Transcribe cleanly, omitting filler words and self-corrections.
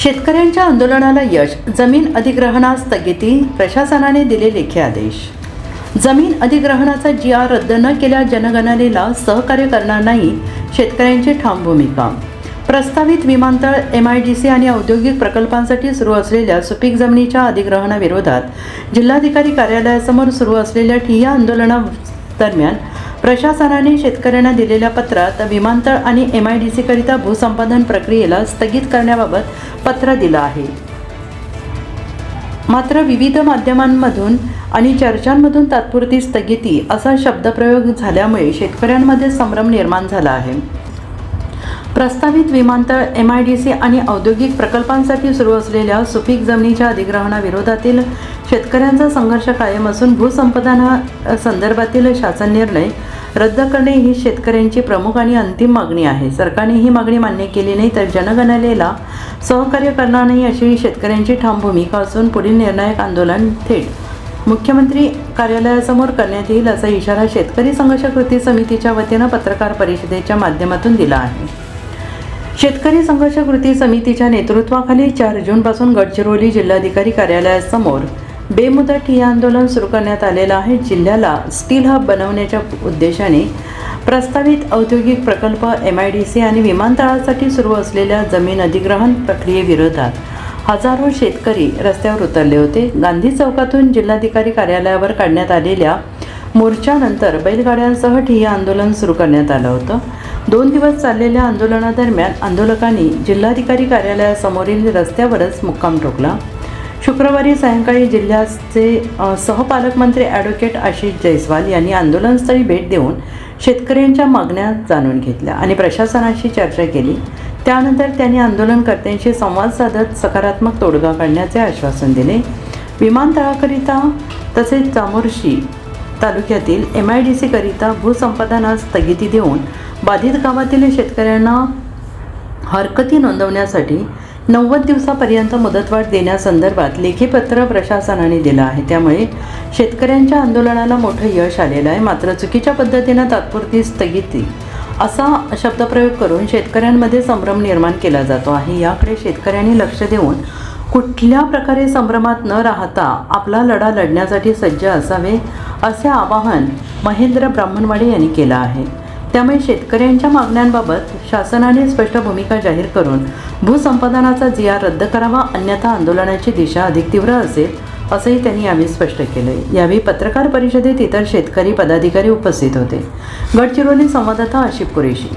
शेतकऱ्यांच्या आंदोलनाला यश, जमीन अधिग्रहणास स्थगिती, प्रशासनाने दिले लेखी आदेश. जमीन अधिग्रहणाचा GR रद्द न केल्यास जनगणनेला सहकार्य करणार नाही, शेतकऱ्यांची ठाम भूमिका. प्रस्तावित विमानतळ, MIDC आणि औद्योगिक प्रकल्पांसाठी सुरू असलेल्या सुपीक जमिनीच्या अधिग्रहणाविरोधात जिल्हाधिकारी कार्यालयासमोर सुरू असलेल्या ठिय्या आंदोलनादरम्यान प्रशासनाने शेतकऱ्यांना दिलेल्या पत्रात विमानतळ आणि MIDC करिता भूसंपादन प्रक्रियेला स्थगित करण्याबाबत पत्र दिलं आहे. मात्र विविध माध्यमांमधून आणि चर्चांमधून तात्पुरती स्थगिती असा शब्दप्रयोग झाल्यामुळे शेतकऱ्यांमध्ये संभ्रम निर्माण झाला आहे. प्रस्तावित विमानतळ, MIDC आणि औद्योगिक प्रकल्पांसाठी सुरू असलेल्या सुपीक जमिनीच्या अधिग्रहणाविरोधातील शेतकऱ्यांचा संघर्ष कायम असून भूसंपादना संदर्भातील शासन निर्णय रद्द करणे ही शेतकऱ्यांची प्रमुख आणि अंतिम मागणी आहे. सरकारने ही मागणी मान्य केली नाही तर जनगणनेला सहकार्य करणार नाही अशी शेतकऱ्यांची ठाम भूमिका असून पुढील निर्णायक आंदोलन थेट मुख्यमंत्री कार्यालयासमोर करण्यात येईल असा इशारा शेतकरी संघर्ष कृती समितीच्या वतीनं पत्रकार परिषदेच्या माध्यमातून दिला आहे. शेतकरी संघर्ष कृती समितीच्या नेतृत्वाखाली 4 जूनपासून गडचिरोली जिल्हाधिकारी कार्यालयासमोर बेमुदत ठिय्या आंदोलन सुरू करण्यात आलेलं आहे. जिल्ह्याला स्टील हब बनवण्याच्या उद्देशाने प्रस्तावित औद्योगिक प्रकल्प, MIDC आणि विमानतळासाठी सुरू असलेल्या जमीन अधिग्रहण प्रक्रियेविरोधात हजारो शेतकरी रस्त्यावर उतरले होते. गांधी चौकातून जिल्हाधिकारी कार्यालयावर काढण्यात आलेल्या मोर्चानंतर बैलगाड्यांसह ठिय्या आंदोलन सुरू करण्यात आलं होतं. 2 दिवस चाललेल्या आंदोलनादरम्यान आंदोलकांनी जिल्हाधिकारी कार्यालयासमोरील रस्त्यावरच मुक्काम ठोकला. शुक्रवारी सायंकाळी जिल्ह्याचे सहपालकमंत्री ॲडव्होकेट आशिष जयस्वाल यांनी आंदोलनस्थळी भेट देऊन शेतकऱ्यांच्या मागण्या जाणून घेतल्या आणि प्रशासनाशी चर्चा केली. त्यानंतर त्यांनी आंदोलनकर्त्यांशी संवाद साधत सकारात्मक तोडगा काढण्याचे आश्वासन दिले. विमानतळाकरिता तसेच चामोर्शी तालुक्यातील MIDC करिता भूसंपादनास स्थगिती देऊन बाधित गावातील शेतकऱ्यांना हरकती नोंदवण्यासाठी 90 दिवसापर्यंत मुदतवाढ देण्यासंदर्भात लेखी पत्र प्रशासनाने दिलं आहे. त्यामुळे शेतकऱ्यांच्या आंदोलनाला मोठं यश आलेलं आहे. मात्र चुकीच्या पद्धतीनं तात्पुरती स्थगिती असा शब्दप्रयोग करून शेतकऱ्यांमध्ये संभ्रम निर्माण केला जातो आहे. याकडे शेतकऱ्यांनी लक्ष देऊन कुठल्या प्रकारे संभ्रमात न राहता आपला लढा लढण्यासाठी सज्ज असावे असे आवाहन महेंद्र ब्राह्मणवाडे यांनी केलं आहे. त्यामुळे शेतकऱ्यांच्या मागण्यांबाबत शासनाने स्पष्ट भूमिका जाहीर करून भूसंपादनाचा GR रद्द करावा, अन्यथा आंदोलनाची दिशा अधिक तीव्र असेल असंही त्यांनी यावेळी स्पष्ट केले. यावेळी पत्रकार परिषदेत इतर शेतकरी पदाधिकारी उपस्थित होते. गडचिरोली संवाददाता आशिफ कुरेशी.